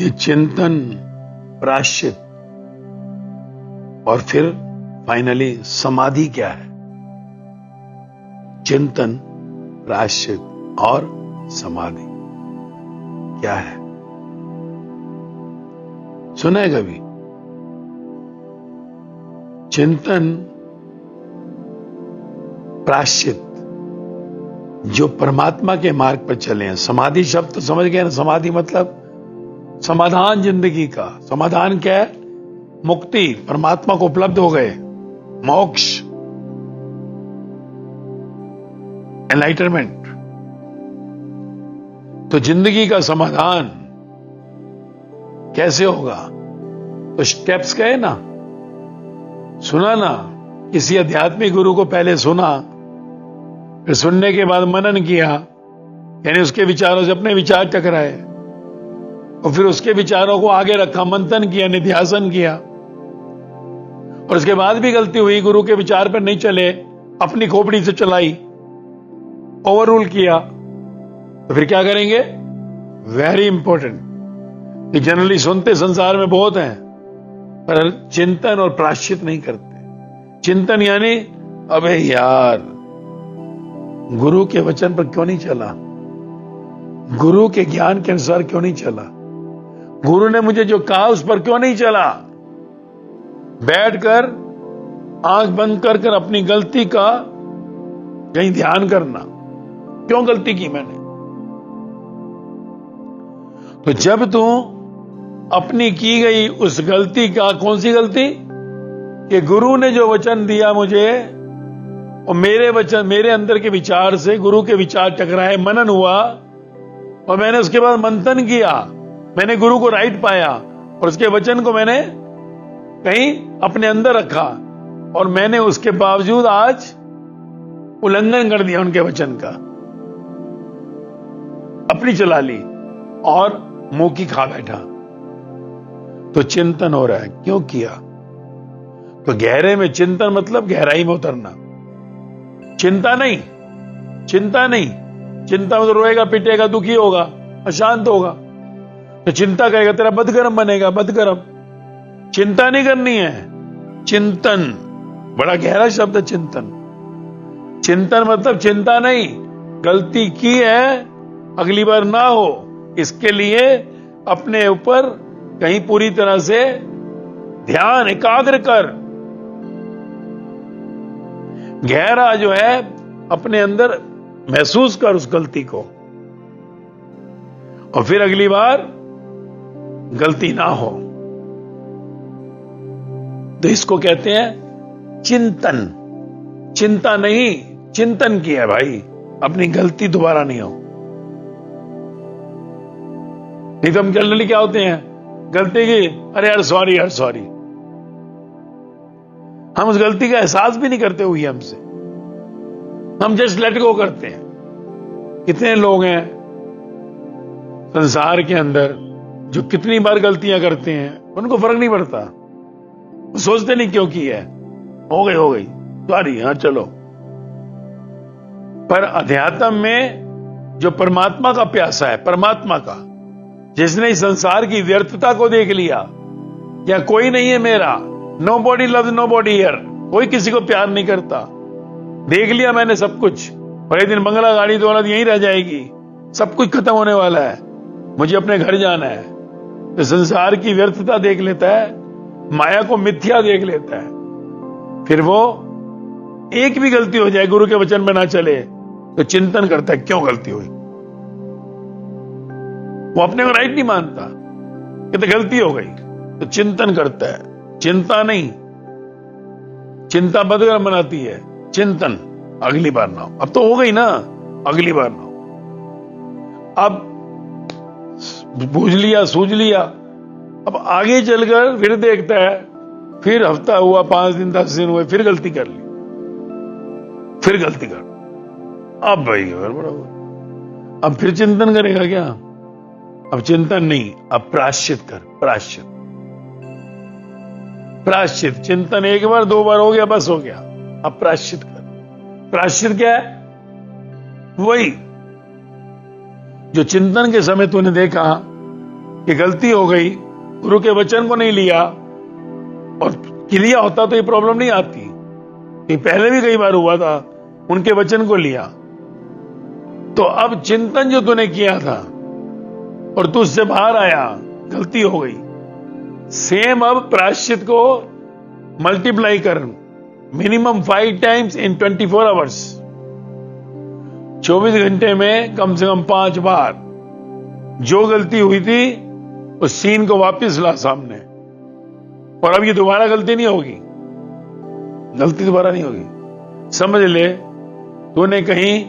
ये चिंतन, प्रायश्चित और फिर फाइनली समाधि क्या है? चिंतन, प्रायश्चित और समाधि क्या है? सुना है कभी? चिंतन, प्रायश्चित जो परमात्मा के मार्ग पर चले हैं। समाधि शब्द तो समझ गए ना? समाधि मतलब समाधान, जिंदगी का समाधान क्या है? मुक्ति, परमात्मा को उपलब्ध हो गए, मोक्ष, एनलाइटनमेंट। तो जिंदगी का समाधान कैसे होगा? तो स्टेप्स गए ना, सुना ना, किसी आध्यात्मिक गुरु को पहले सुना, फिर सुनने के बाद मनन किया, यानी उसके विचारों से अपने विचार टकराए, और फिर उसके विचारों को आगे रखा, मंथन किया, निध्यासन किया, और उसके बाद भी गलती हुई, गुरु के विचार पर नहीं चले, अपनी खोपड़ी से चलाई, ओवर रूल किया, तो फिर क्या करेंगे? Very important. जनरली सुनते संसार में बहुत हैं, पर चिंतन और प्रायश्चित नहीं करते। चिंतन यानी अबे यार, गुरु के वचन पर क्यों नहीं चला? गुरु के ज्ञान के अनुसार क्यों नहीं चला? गुरु ने मुझे जो कहा उस पर क्यों नहीं चला? बैठकर आंख बंद कर कर अपनी गलती का कहीं ध्यान करना, क्यों गलती की मैंने? तो जब तू अपनी की गई उस गलती का, कौन सी गलती? कि गुरु ने जो वचन दिया मुझे, और मेरे वचन, मेरे अंदर के विचार से गुरु के विचार टकराए, मनन हुआ, और मैंने उसके बाद मंथन किया, मैंने गुरु को राइट पाया, और उसके वचन को मैंने कहीं अपने अंदर रखा, और मैंने उसके बावजूद आज उल्लंघन कर दिया उनके वचन का, अपनी चला ली और मुंह की खा बैठा। तो चिंतन हो रहा है, क्यों किया? तो गहरे में चिंतन मतलब गहराई में उतरना। चिंता नहीं, चिंता नहीं, चिंता में तो रोएगा, पिटेगा, दुखी होगा, अशांत होगा। तो चिंता करेगा, तेरा बदगरम बनेगा, बदगरम। चिंता नहीं करनी है, चिंतन। बड़ा गहरा शब्द है चिंतन। चिंतन मतलब चिंता नहीं, गलती की है, अगली बार ना हो, इसके लिए अपने ऊपर कहीं पूरी तरह से ध्यान एकाग्र कर, गहरा जो है अपने अंदर महसूस कर उस गलती को, और फिर अगली बार गलती ना हो। तो इसको कहते हैं चिंतन। चिंता नहीं, चिंतन किया भाई, अपनी गलती दोबारा नहीं हो। नहीं तो हम जनरली क्या होते हैं, गलती की, अरे यार सॉरी, यार सॉरी, हम उस गलती का एहसास भी नहीं करते हुई हमसे, हम जस्ट लेट गो करते हैं। कितने लोग हैं संसार के अंदर जो कितनी बार गलतियां करते हैं, उनको फर्क नहीं पड़ता, सोचते नहीं क्यों की है, हो गई सॉरी, हाँ चलो। पर अध्यात्म में जो परमात्मा का प्यासा है, परमात्मा का, जिसने इस संसार की व्यर्थता को देख लिया, या कोई नहीं है मेरा, nobody loves nobody here, कोई किसी को प्यार नहीं करता, देख लिया मैंने सब कुछ, और एक दिन बंगला, गाड़ी, दौलत यहीं रह जाएगी, सब कुछ खत्म होने वाला है, मुझे अपने घर जाना है। तो संसार की व्यर्थता देख लेता है, माया को मिथ्या देख लेता है, फिर वो एक भी गलती हो जाए, गुरु के वचन में ना चले, तो चिंतन करता है क्यों गलती हुई। वो अपने को राइट नहीं मानता कि तो गलती हो गई, तो चिंतन करता है। चिंता नहीं, चिंता बदगरम बनाती है, चिंतन, अगली बार ना हो, अब तो हो गई ना, अगली बार ना हो। अब बूझ लिया, सूझ लिया, अब आगे चलकर फिर देखता है, फिर हफ्ता हुआ, 5 दिन, 10 दिन हुए, फिर गलती कर ली, फिर गलती कर, अब भाई गड़बड़ हो गई, अब फिर चिंतन करेगा क्या? अब चिंतन नहीं, अब प्रायश्चित कर, प्रायश्चित, प्रायश्चित। चिंतन एक बार 2 बार हो गया, बस हो गया, अब प्रायश्चित कर। प्रायश्चित क्या है? वही जो चिंतन के समय तूने देखा कि गलती हो गई, गुरु के वचन को नहीं लिया, और लिया होता तो ये प्रॉब्लम नहीं आती। ये पहले भी कई बार हुआ था, उनके वचन को लिया। तो अब चिंतन जो तूने किया था और तू उससे बाहर आया, गलती हो गई, सेम अब प्रायश्चित को मल्टीप्लाई कर, मिनिमम 5 टाइम्स इन 24 आवर्स, 24 घंटे में कम से कम 5 बार जो गलती हुई थी उस सीन को वापस ला सामने, और अब ये दोबारा गलती नहीं होगी, गलती दोबारा नहीं होगी। समझ ले, तूने कहीं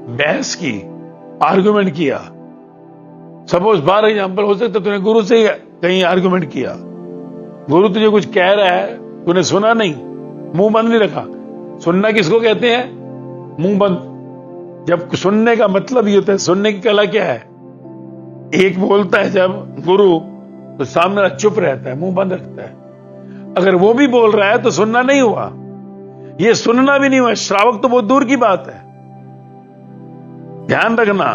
बहस की, आर्गुमेंट किया, सपोज फॉर एग्जांपल हो सकता तूने गुरु से ही कहीं आर्गुमेंट किया, गुरु तुझे कुछ कह रहा है, तूने सुना नहीं, मुंह बंद नहीं रखा। सुनना किसको कहते हैं? मुंह बंद। जब सुनने का मतलब ये होता है, सुनने की कला क्या है? एक बोलता है जब गुरु, तो सामने वाला चुप रहता है, मुंह बंद रखता है। अगर वो भी बोल रहा है तो सुनना नहीं हुआ, ये सुनना भी नहीं हुआ। श्रावक तो बहुत दूर की बात है। ध्यान रखना,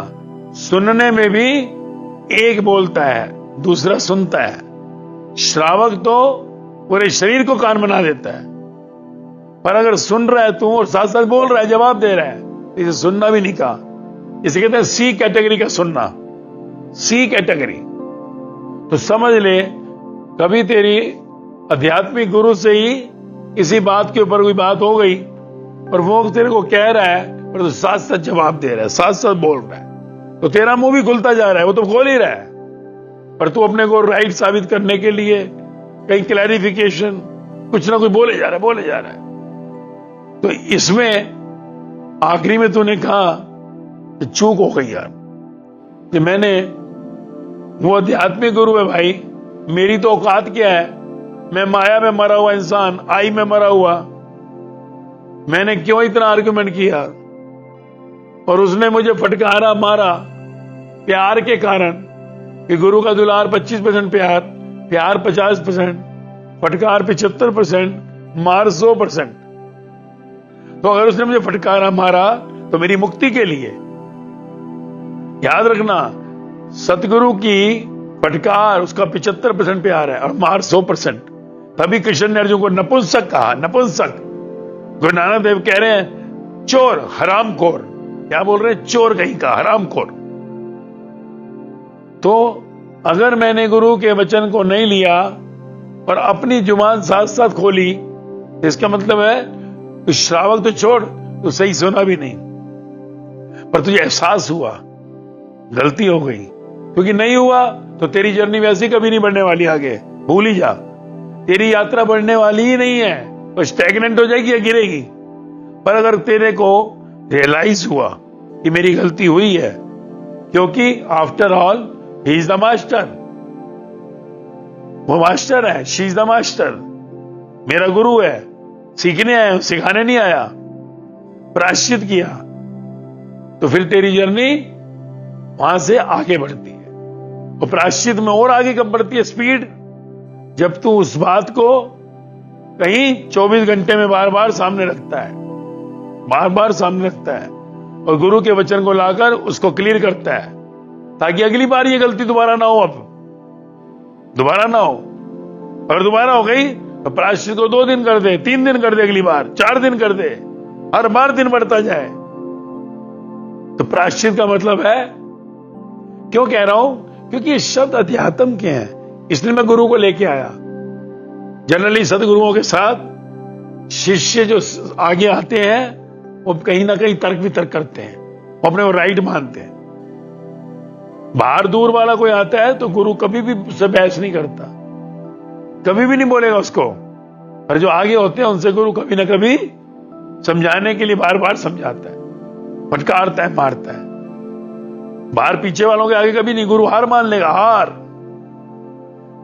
सुनने में भी एक बोलता है, दूसरा सुनता है। श्रावक तो पूरे शरीर को कान बना देता है, पर अगर सुन रहा है तू और साथ साथ बोल रहा है, जवाब दे रहा है, इसे सुनना भी नहीं कहा। इसे कहते हैं सी कैटेगरी का सुनना, सी कैटेगरी। तो समझ ले, कभी तेरी आध्यात्मिक गुरु से ही किसी बात के ऊपर कोई बात हो गई और वो तेरे को कह रहा है, पर तो साथ साथ जवाब दे रहा है, साथ साथ बोल रहा है, तो तेरा मुंह भी खुलता जा रहा है, वो तो खोल ही रहा है, पर तू अपने को राइट साबित करने के लिए कहीं क्लैरिफिकेशन कुछ ना कुछ बोले जा रहा है। तो इसमें आखिरी में तूने कहा कि चूक हो गई यार, कि मैंने, वो आध्यात्मिक गुरु है भाई, मेरी तो औकात क्या है, मैं माया में मरा हुआ इंसान, आई में मरा हुआ, मैंने क्यों इतना आर्गुमेंट किया, और उसने मुझे फटकारा मारा प्यार के कारण, कि गुरु का दुलार 25% प्यार 50%, फटकार 75%, मार 100%। तो अगर उसने मुझे फटकारा मारा तो मेरी मुक्ति के लिए, याद रखना, सतगुरु की फटकार उसका 75% प्यार है और मार 100%। तभी कृष्ण ने अर्जुन को नपुंसक कहा, नपुंसक। गुरु नानक देव कह रहे हैं चोर, हरामखोर। क्या बोल रहे हैं? चोर कहीं का, हरामखोर। तो अगर मैंने गुरु के वचन को नहीं लिया और अपनी जुबान साथ साथ खोली, इसका मतलब है तो श्रावक तो छोड़, तो सही सुना भी नहीं, पर तुझे एहसास हुआ गलती हो गई। क्योंकि नहीं हुआ तो तेरी जर्नी वैसे कभी नहीं बढ़ने वाली, आगे भूल ही जा, तेरी यात्रा बढ़ने वाली ही नहीं है, तो स्टैग्नेंट हो जाएगी या गिरेगी। पर अगर तेरे को रियलाइज हुआ कि मेरी गलती हुई है, क्योंकि after all he is the master, वो मास्टर है, शी इज द मास्टर, मेरा गुरु है, सीखने आया हूं, सिखाने नहीं आया, प्रायश्चित किया, तो फिर तेरी जर्नी वहां से आगे बढ़ती है। और प्रायश्चित में और आगे कब बढ़ती है स्पीड? जब तू उस बात को कहीं 24 घंटे में बार बार सामने रखता है, बार बार सामने रखता है, और गुरु के वचन को लाकर उसको क्लियर करता है, ताकि अगली बार ये गलती दोबारा ना हो, अब दोबारा ना हो। अगर दोबारा हो गई तो प्रायश्चित को 2 दिन कर दे, 3 दिन कर दे, अगली बार 4 दिन कर दे, हर बार दिन बढ़ता जाए। तो प्रायश्चित का मतलब है, क्यों कह रहा हूं? क्योंकि ये शब्द अध्यात्म के हैं, इसलिए मैं गुरु को लेके आया। जनरली सदगुरुओं के साथ शिष्य जो आगे आते हैं वो कहीं ना कहीं तर्क वितर्क करते हैं, वो अपने वो राइट मानते हैं। बाहर दूर वाला कोई आता है तो गुरु कभी भी उससे बहस नहीं करता, कभी भी नहीं बोलेगा उसको। पर जो आगे होते हैं उनसे गुरु कभी ना कभी समझाने के लिए बार बार समझाता है, फटकारता है, मारता है। बाहर पीछे वालों के आगे कभी नहीं, गुरु हार मान लेगा, हार।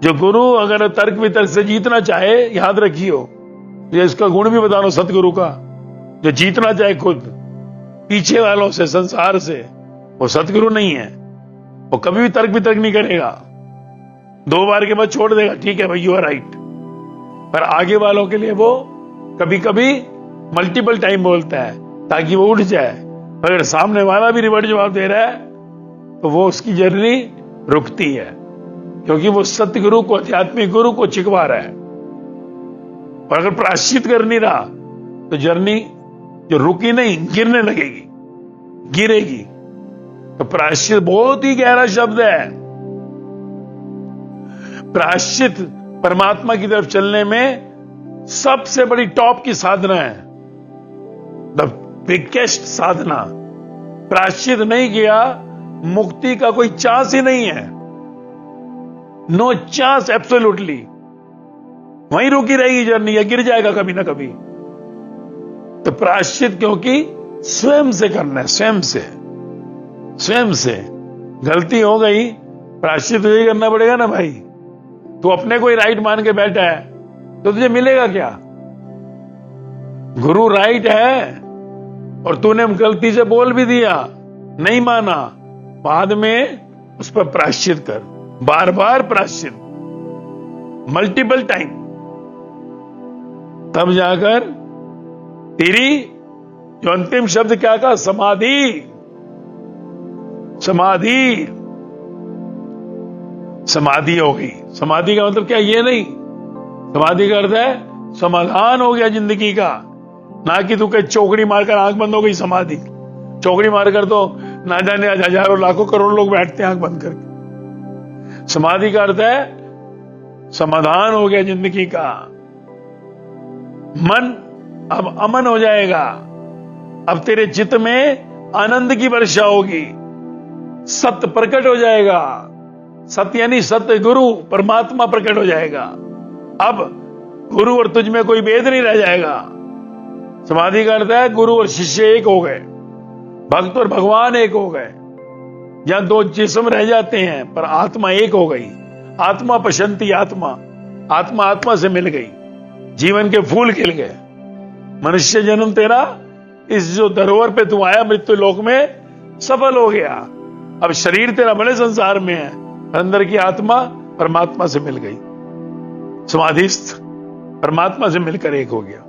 जो गुरु अगर तर्क वितर्क से जीतना चाहे, याद रखियो, ये इसका गुण भी बता दो सतगुरु का, जो जीतना चाहे खुद पीछे वालों से, संसार से, वो सतगुरु नहीं है। वो कभी भी तर्क वितर्क नहीं करेगा, 2 बार के बाद छोड़ देगा, ठीक है भाई यू आर राइट। पर आगे वालों के लिए वो कभी कभी मल्टीपल टाइम बोलता है ताकि वो उठ जाए। अगर सामने वाला भी रिवर्ट जवाब दे रहा है तो वो उसकी जर्नी रुकती है, क्योंकि वो सतगुरु को, आध्यात्मिक गुरु को चिकवा रहा है। और अगर प्रायश्चित कर नहीं रहा तो जर्नी जो रुकी नहीं, गिरने लगेगी, गिरेगी। तो प्रायश्चित बहुत ही गहरा शब्द है। प्रायश्चित परमात्मा की तरफ चलने में सबसे बड़ी टॉप की साधना है, द बिगेस्ट साधना। प्रायश्चित नहीं किया, मुक्ति का कोई चांस ही नहीं है। No chance, absolutely. वहीं रुकी रहेगी जर्नी, या गिर जाएगा कभी ना कभी। तो प्रायश्चित क्योंकि स्वयं से करना है, स्वयं से, स्वयं से। गलती हो गई, प्रायश्चित तुझे करना पड़ेगा ना भाई। तू अपने को ही राइट मान के बैठा है तो तुझे मिलेगा क्या? गुरु राइट है और तूने गलती से बोल भी दिया, नहीं माना, बाद में उस पर प्रायश्चित कर, बार बार प्रायश्चित, मल्टीपल टाइम। तब जाकर तेरी जो अंतिम शब्द क्या कहा, समाधि। समाधि, समाधि हो गई। समाधि का मतलब क्या? ये नहीं, समाधि का अर्थ है समाधान हो गया जिंदगी का। ना कि तू कहीं चौकड़ी मारकर आंख बंद हो गई समाधि। चौकड़ी मारकर तो ना जाने हजारों लाखों करोड़ों लोग बैठते हैं आंख बंद करके। समाधि का अर्थ है समाधान हो गया जिंदगी का। मन अब अमन हो जाएगा। अब तेरे चित्त में आनंद की वर्षा होगी। सत्य प्रकट हो जाएगा। सत्य यानी सत्य गुरु परमात्मा प्रकट हो जाएगा। अब गुरु और तुझ में कोई भेद नहीं रह जाएगा। समाधि का अर्थ है गुरु और शिष्य एक हो गए, भक्त और भगवान एक हो गए। जहां दो जिस्म रह जाते हैं पर आत्मा एक हो गई। आत्मा पशंती आत्मा, आत्मा आत्मा से मिल गई। जीवन के फूल खिल गए। मनुष्य जन्म तेरा इस जो धरोहर पे तू आया मृत्यु लोक में सफल हो गया। अब शरीर तेरा बड़े संसार में है, अंदर की आत्मा परमात्मा से मिल गई। समाधिस्थ परमात्मा से मिलकर एक हो गया।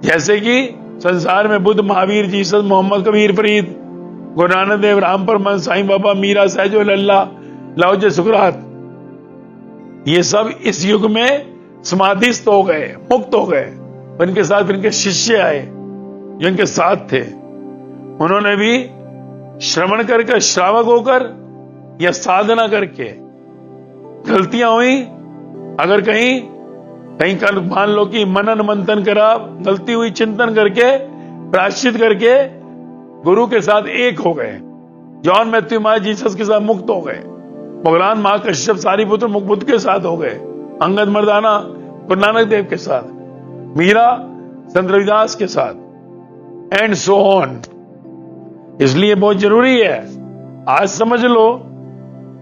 जैसे कि संसार में बुद्ध, महावीर, जीसस, मोहम्मद, कबीर, फरीद, गुरु नानक देव, राम परमहंस, साईं बाबा, मीरा, सहजो लल्ला, लाओजे, सुकरात, ये सब इस युग में समाधिस्थ हो गए, मुक्त हो गए। इनके साथ इनके शिष्य आए जो इनके साथ थे। उन्होंने भी श्रवण करके, श्रावक होकर या साधना करके, गलतियां हुई, अगर कहीं कर मान लो कि मनन मंथन करा, गलती हुई, चिंतन करके, प्रायश्चित करके गुरु के साथ एक हो गए। जॉन मैथ्यू माय जीसस के साथ मुक्त हो गए। भगवान महाकश्यप सारिपुत्र मुख बुद्ध के साथ हो गए। अंगद मर्दाना गुरु नानक देव के साथ, मीरा संत रविदास के साथ, एंड सो ऑन। इसलिए बहुत जरूरी है, आज समझ लो,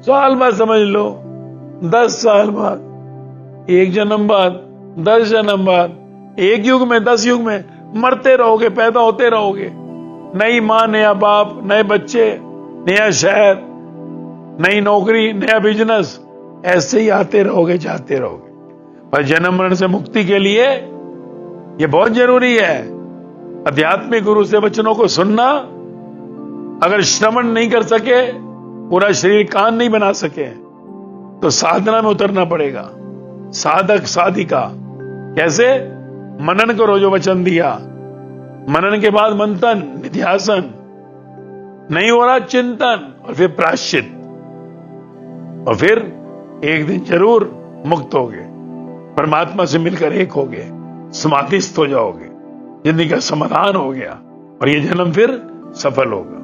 साल बाद समझ लो, 10 साल बाद, 1 जन्म बाद, 10 जन्म बाद, 1 युग में, 10 युग में मरते रहोगे, पैदा होते रहोगे। नई मां, नया बाप, नए बच्चे, नया शहर, नई नौकरी, नया बिजनेस, ऐसे ही आते रहोगे, जाते रहोगे। पर जन्म मरण से मुक्ति के लिए यह बहुत जरूरी है आध्यात्मिक गुरु से वचनों को सुनना। अगर श्रवण नहीं कर सके, पूरा शरीर कान नहीं बना सके, तो साधना में उतरना पड़ेगा। साधक साधिका कैसे? मनन करो जो वचन दिया, मनन के बाद मंथन, निध्यासन, नहीं हो रहा चिंतन, और फिर प्रायश्चित, और फिर एक दिन जरूर मुक्त होगे, परमात्मा से मिलकर एक होगे, समाधिस्थ हो जाओगे, जिंदगी का समाधान हो गया और ये जन्म फिर सफल होगा।